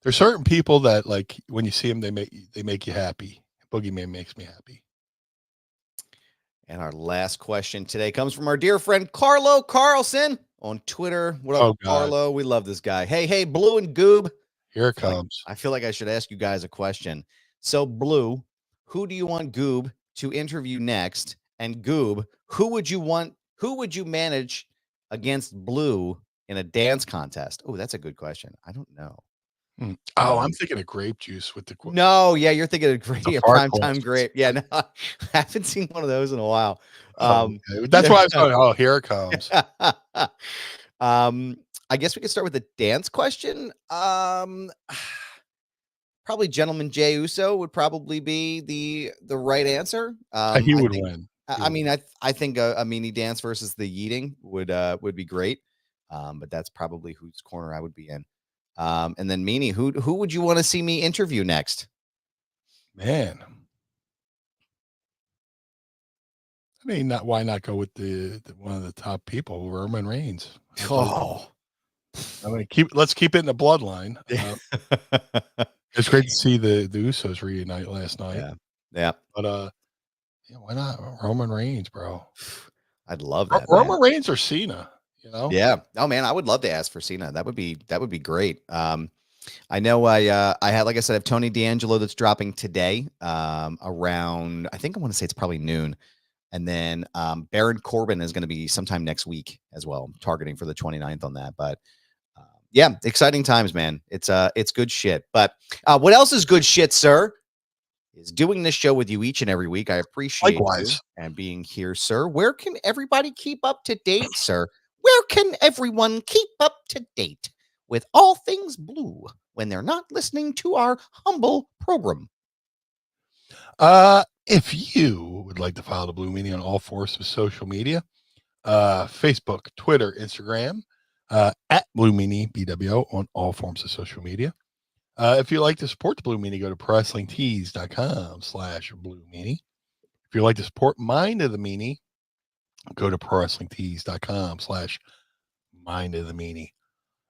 There's certain people that like when you see them, they make you happy. Boogeyman makes me happy. And our last question today comes from our dear friend Carlo Carlson on Twitter. What up, Carlo? We love this guy. Hey, Blue and Goob. Here it comes. I feel like I should ask you guys a question. So, Blue, who do you want Goob to interview next? And Goob, who would you manage against Blue in a dance contest? Oh, that's a good question. I don't know. Oh, I'm thinking of grape juice with the. No, yeah, you're thinking of grape, primetime grape. Yeah, no, I haven't seen one of those in a while. That's why I was going. Oh, here it comes. I guess we could start with the dance question. Probably Gentleman Jey Uso would probably be the right answer. He would win. I think a Meanie dance versus the yeeting would be great. But that's probably whose corner I would be in. And then Meanie, who would you want to see me interview next? Man, I mean, why not go with the one of the top people, Roman Reigns? Oh, I mean, let's keep it in the bloodline. It's great to see the Usos reunite last night. Yeah. But why not Roman Reigns, bro? I'd love that. Roman Reigns or Cena. Yeah. Oh man, I would love to ask for Cena. That would be great. I know I had, like I said, I have Tony DAngelo that's dropping today around, I think I want to say it's probably noon. And then Baron Corbin is going to be sometime next week as well. I'm targeting for the 29th on that. But yeah, exciting times, man. It's good shit. But what else is good shit, sir? Is doing this show with you each and every week. I appreciate you and being here, sir. Where can everybody keep up to date, sir? Where can everyone keep up to date with all things blue when they're not listening to our humble program? If you would like to follow the Blue Meanie on all forms of social media, Facebook, Twitter, Instagram, at Blue Meanie BWO on all forms of social media. If you'd like to support the Blue Meanie, go to prowrestlingtees.com/Blue Meanie. If you'd like to support Mind of the Meanie, go to prowrestlingtees.com/Mind of the Meanie.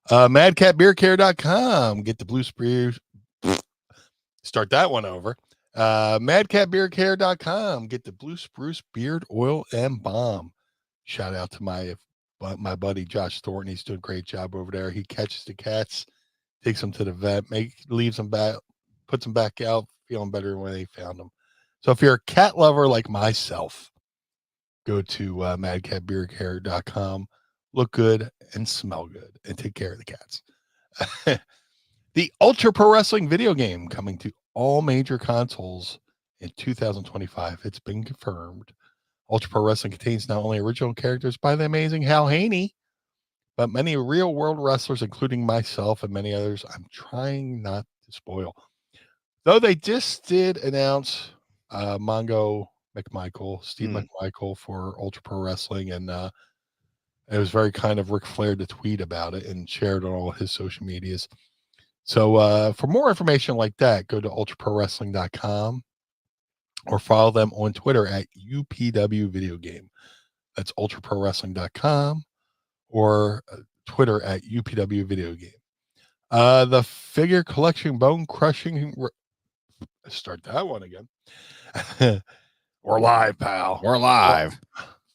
MadCatBeerCare.com. Get the blue spruce. Start that one over. MadCatBeerCare.com. Get the blue spruce beard oil and balm. Shout out to my buddy Josh Thornton. He's doing a great job over there. He catches the cats, takes them to the vet, leaves them back, puts them back out, feeling better than when they found them. So if you're a cat lover like myself, go to MadCatBeerCare.com. Look good and smell good and take care of the cats. The Ultra Pro Wrestling video game coming to all major consoles in 2025. It's been confirmed. Ultra Pro Wrestling contains not only original characters by the amazing Hal Haney, but many real world wrestlers, including myself and many others. I'm trying not to spoil. Though they just did announce Mongo McMichael, Steve McMichael for Ultra Pro Wrestling, and it was very kind of Ric Flair to tweet about it and share it on all his social medias. So for more information like that, go to ultraprowrestling.com or follow them on Twitter at UPW Video Game. That's ultraprowrestling.com or Twitter at UPW Video Game. The figure collection bone crushing. Start that one again. We're live, pal. We're live.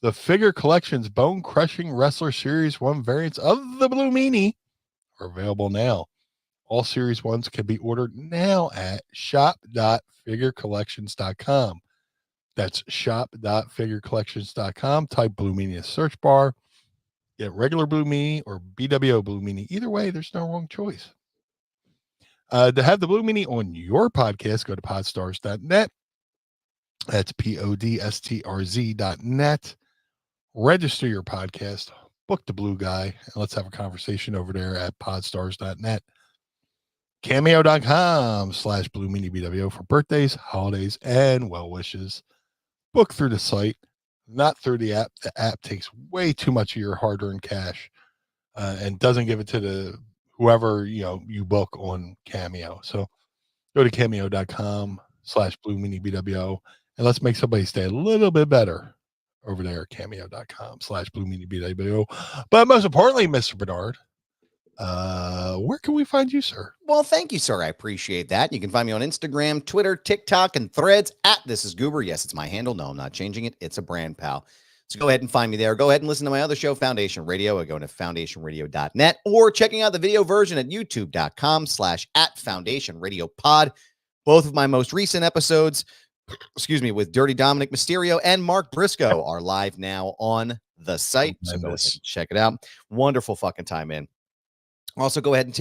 The figure collection's bone crushing wrestler series 1 variants of the Blue Meanie are available now. All series 1s can be ordered now at shop.figurecollections.com. That's shop.figurecollections.com. Type Blue Meanie in the search bar. Get regular Blue Meanie or BWO Blue Meanie. Either way, there's no wrong choice. To have the Blue Meanie on your podcast, go to podstars.net. That's podstrz.net. Register your podcast, book the Blue Guy, and let's have a conversation over there at podstars.net. Cameo.com/Blue Meanie BWO for birthdays, holidays, and well wishes. Book through the site, not through the app. The app takes way too much of your hard-earned cash and doesn't give it to the whoever you book on Cameo. So go to cameo.com/Blue Meanie BWO and let's make somebody's day a little bit better over there at cameo.com/Blue Meanie BWO. But most importantly, Mr. Barnard, where can we find you, sir? Well, thank you, sir. I appreciate that. You can find me on Instagram, Twitter, TikTok, and Threads at This Is Goober. Yes, it's my handle. No, I'm not changing it. It's a brand, pal. So go ahead and find me there. Go ahead and listen to my other show, Foundation Radio. Or going to foundationradio.net or checking out the video version at youtube.com/@FoundationRadioPod. Both of my most recent episodes, with Dirty Dominic Mysterio and Mark Briscoe are live now on the site. So go ahead and check it out. Wonderful fucking time in. Also, go ahead and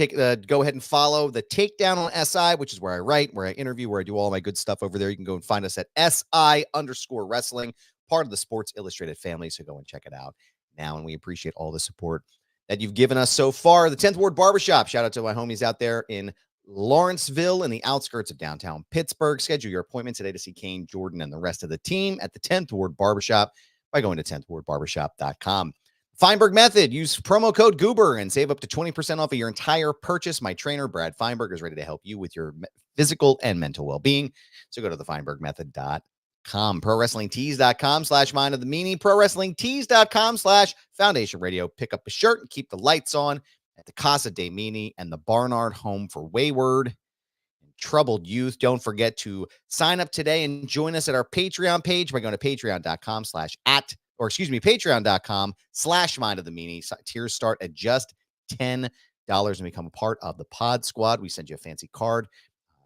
follow the Takedown on SI, which is where I write, where I interview, where I do all my good stuff over there. You can go and find us at SI_wrestling, part of the Sports Illustrated family. So go and check it out now. And we appreciate all the support that you've given us so far. The 10th Ward Barbershop. Shout out to my homies out there in Lawrenceville in the outskirts of downtown Pittsburgh. Schedule your appointment today to see Kane, Jordan, and the rest of the team at the 10th Ward Barbershop by going to 10thwardbarbershop.com. Feinberg Method. Use promo code Goober and save up to 20% off of your entire purchase. My trainer, Brad Feinberg, is ready to help you with your physical and mental well-being. So go to thefeinbergmethod.com. ProWrestlingTees.com/Mind of the Meanie. ProWrestlingTees.com/Foundation Radio. Pick up a shirt and keep the lights on at the Casa de Meanie and the Barnard Home for Wayward and Troubled Youth. Don't forget to sign up today and join us at our Patreon page by going to patreon.com/Mind of the Meanie. Tiers start at just $10 and become a part of the Pod Squad. We send you a fancy card.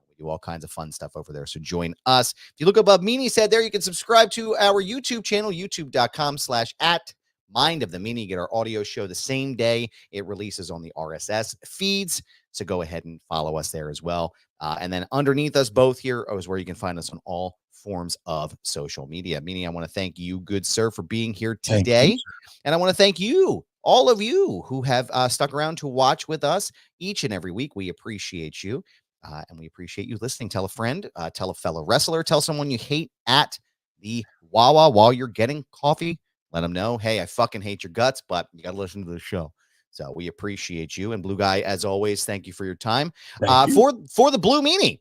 We do all kinds of fun stuff over there. So join us. If you look above Meanie's head there, you can subscribe to our YouTube channel, youtube.com/Mind of the Meanie. Get our audio show the same day it releases on the RSS feeds. So go ahead and follow us there as well. And then underneath us both here is where you can find us on all forms of social media. Meanie, I want to thank you, good sir, for being here today. And I want to thank you, all of you who have stuck around to watch with us each and every week. We appreciate you. And we appreciate you listening. Tell a friend, tell a fellow wrestler, tell someone you hate at the Wawa while you're getting coffee. Let them know, hey, I fucking hate your guts, but you got to listen to the show. So we appreciate you. And Blue Guy, as always, thank you for your time. Thank you. For the Blue Meanie,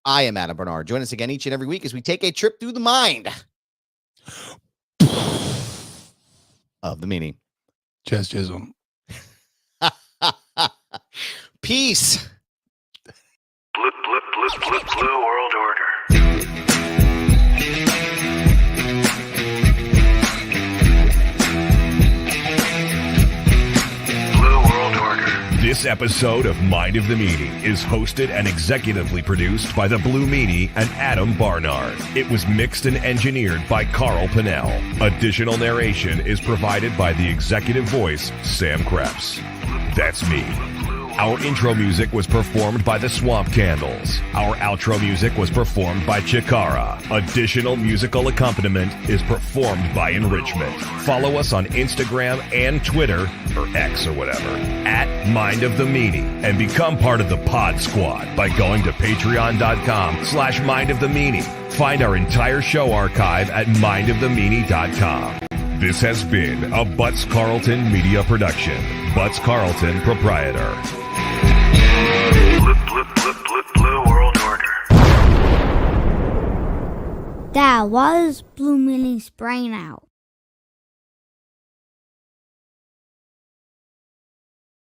I am Adam Barnard. Join us again each and every week as we take a trip through the mind of the Meanie. Jazz Jism. Peace. Blue World Order. This episode of Mind of the Meanie is hosted and executively produced by the Blue Meanie and Adam Barnard. It was mixed and engineered by Carl Pinnell. Additional narration is provided by the executive voice, Sam Krebs. That's me. Our intro music was performed by the Swamp Candles. Our outro music was performed by Chikara. Additional musical accompaniment is performed by Enrichment. Follow us on Instagram and Twitter, or X or whatever, at Mind of the Meanie, and become part of the Pod Squad by going to patreon.com/Mind of the Meanie. Find our entire show archive at mindofthemeanie.com. This has been a Butts Carlton media production. Butts Carlton, proprietor. Blue World Order. Dad, why is Blue Meanie's brain out?